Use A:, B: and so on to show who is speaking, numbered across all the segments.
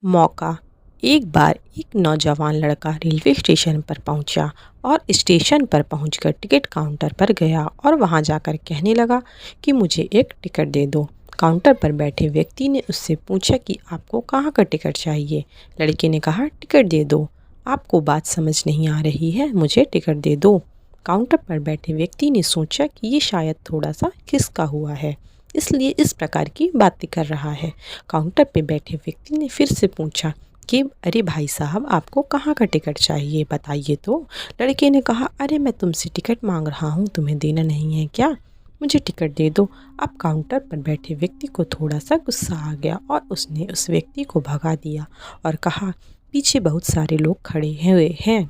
A: मौका। एक बार एक नौजवान लड़का रेलवे स्टेशन पर पहुंचा और स्टेशन पर पहुंचकर टिकट काउंटर पर गया और वहां जाकर कहने लगा कि मुझे एक टिकट दे दो। काउंटर पर बैठे व्यक्ति ने उससे पूछा कि आपको कहाँ का टिकट चाहिए। लड़के ने कहा टिकट दे दो। आपको बात समझ नहीं आ रही है, मुझे टिकट दे दो। काउंटर पर बैठे व्यक्ति ने सोचा कि ये शायद थोड़ा सा खिसका हुआ है, इसलिए इस प्रकार की बातें कर रहा है। काउंटर पर बैठे व्यक्ति ने फिर से पूछा कि अरे भाई साहब, आपको कहाँ का टिकट चाहिए, बताइए तो। लड़के ने कहा अरे मैं तुमसे टिकट मांग रहा हूँ, तुम्हें देना नहीं है क्या? मुझे टिकट दे दो। अब काउंटर पर बैठे व्यक्ति को थोड़ा सा गुस्सा आ गया और उसने उस व्यक्ति को भगा दिया और कहा पीछे बहुत सारे लोग खड़े हुए हैं,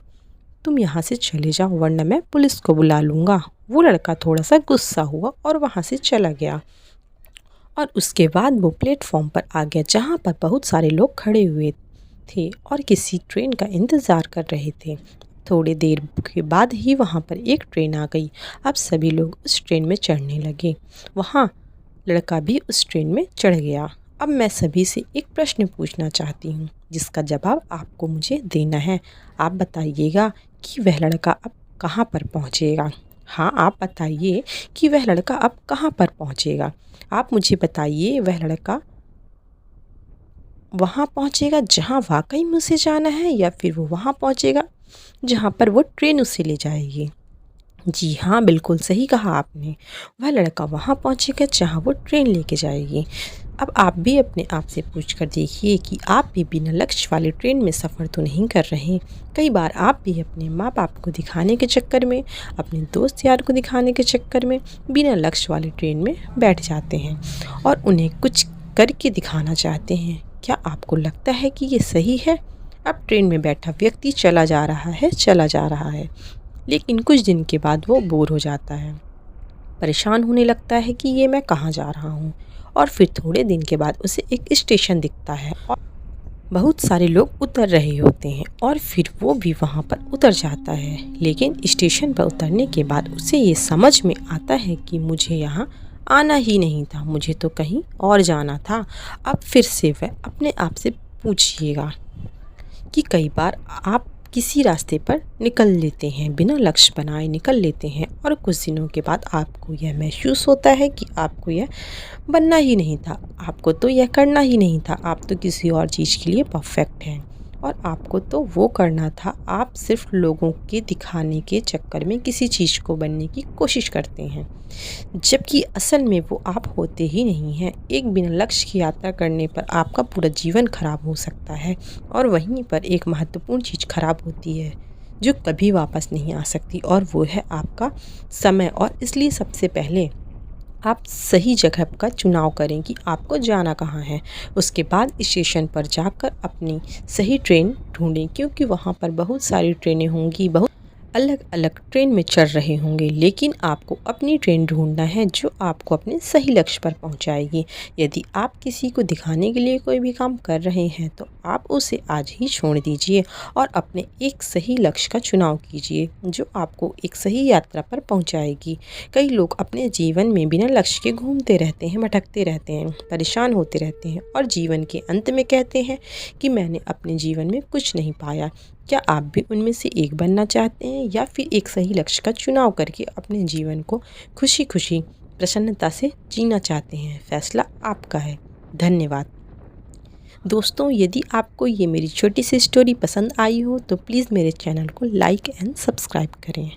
A: तुम यहाँ से चले जाओ वरना मैं पुलिस को बुला लूँगा। वो लड़का थोड़ा सा गुस्सा हुआ और वहाँ से चला गया और उसके बाद वो प्लेटफॉर्म पर आ गया जहाँ पर बहुत सारे लोग खड़े हुए थे और किसी ट्रेन का इंतज़ार कर रहे थे। थोड़ी देर के बाद ही वहाँ पर एक ट्रेन आ गई। अब सभी लोग उस ट्रेन में चढ़ने लगे। वहाँ लड़का भी उस ट्रेन में चढ़ गया। अब मैं सभी से एक प्रश्न पूछना चाहती हूँ जिसका जवाब आपको मुझे देना है। आप बताइएगा कि वह लड़का अब कहाँ पर पहुँचेगा। हाँ, आप बताइए कि वह लड़का अब कहाँ पर पहुँचेगा। आप मुझे बताइए वह लड़का वहाँ पहुँचेगा जहाँ वाकई में उसे जाना है या फिर वो वहाँ पहुँचेगा जहाँ पर वो ट्रेन उसे ले जाएगी। जी हाँ, बिल्कुल सही कहा आपने। वह लड़का वहाँ पहुँचेगा जहाँ वो ट्रेन लेके जाएगी। अब आप भी अपने आप से पूछ कर देखिए कि आप भी बिना लक्ष्य वाले ट्रेन में सफ़र तो नहीं कर रहे। कई बार आप भी अपने माँ बाप को दिखाने के चक्कर में, अपने दोस्त यार को दिखाने के चक्कर में बिना लक्ष्य वाले ट्रेन में बैठ जाते हैं और उन्हें कुछ करके दिखाना चाहते हैं। क्या आपको लगता है कि ये सही है? अब ट्रेन में बैठा व्यक्ति चला जा रहा है, लेकिन कुछ दिन के बाद वो बोर हो जाता है, परेशान होने लगता है कि ये मैं कहाँ जा रहा हूँ। और फिर थोड़े दिन के बाद उसे एक स्टेशन दिखता है और बहुत सारे लोग उतर रहे होते हैं और फिर वो भी वहाँ पर उतर जाता है। लेकिन स्टेशन पर उतरने के बाद उसे ये समझ में आता है कि मुझे यहाँ आना ही नहीं था, मुझे तो कहीं और जाना था। अब फिर से वह अपने आप से पूछिएगा कि कई बार आप किसी रास्ते पर निकल लेते हैं, बिना लक्ष्य बनाए निकल लेते हैं और कुछ दिनों के बाद आपको यह महसूस होता है कि आपको यह बनना ही नहीं था, आपको तो यह करना ही नहीं था, आप तो किसी और चीज़ के लिए परफेक्ट हैं और आपको तो वो करना था। आप सिर्फ लोगों के दिखाने के चक्कर में किसी चीज़ को बनने की कोशिश करते हैं, जबकि असल में वो आप होते ही नहीं हैं। एक बिना लक्ष्य की यात्रा करने पर आपका पूरा जीवन खराब हो सकता है और वहीं पर एक महत्वपूर्ण चीज़ खराब होती है जो कभी वापस नहीं आ सकती और वो है आपका समय। और इसलिए सबसे पहले आप सही जगह का चुनाव करें कि आपको जाना कहाँ है। उसके बाद स्टेशन पर जाकर अपनी सही ट्रेन ढूंढें, क्योंकि वहाँ पर बहुत सारी ट्रेनें होंगी, बहुत अलग अलग ट्रेन में चढ़ रहे होंगे, लेकिन आपको अपनी ट्रेन ढूंढना है जो आपको अपने सही लक्ष्य पर पहुंचाएगी। यदि आप किसी को दिखाने के लिए कोई भी काम कर रहे हैं तो आप उसे आज ही छोड़ दीजिए और अपने एक सही लक्ष्य का चुनाव कीजिए जो आपको एक सही यात्रा पर पहुंचाएगी। कई लोग अपने जीवन में बिना लक्ष्य के घूमते रहते हैं, भटकते रहते हैं, परेशान होते रहते हैं और जीवन के अंत में कहते हैं कि मैंने अपने जीवन में कुछ नहीं पाया। क्या आप भी उनमें से एक बनना चाहते हैं या फिर एक सही लक्ष्य का चुनाव करके अपने जीवन को खुशी खुशी प्रसन्नता से जीना चाहते हैं? फैसला आपका है। धन्यवाद दोस्तों। यदि आपको ये मेरी छोटी सी स्टोरी पसंद आई हो तो प्लीज़ मेरे चैनल को लाइक एंड सब्सक्राइब करें।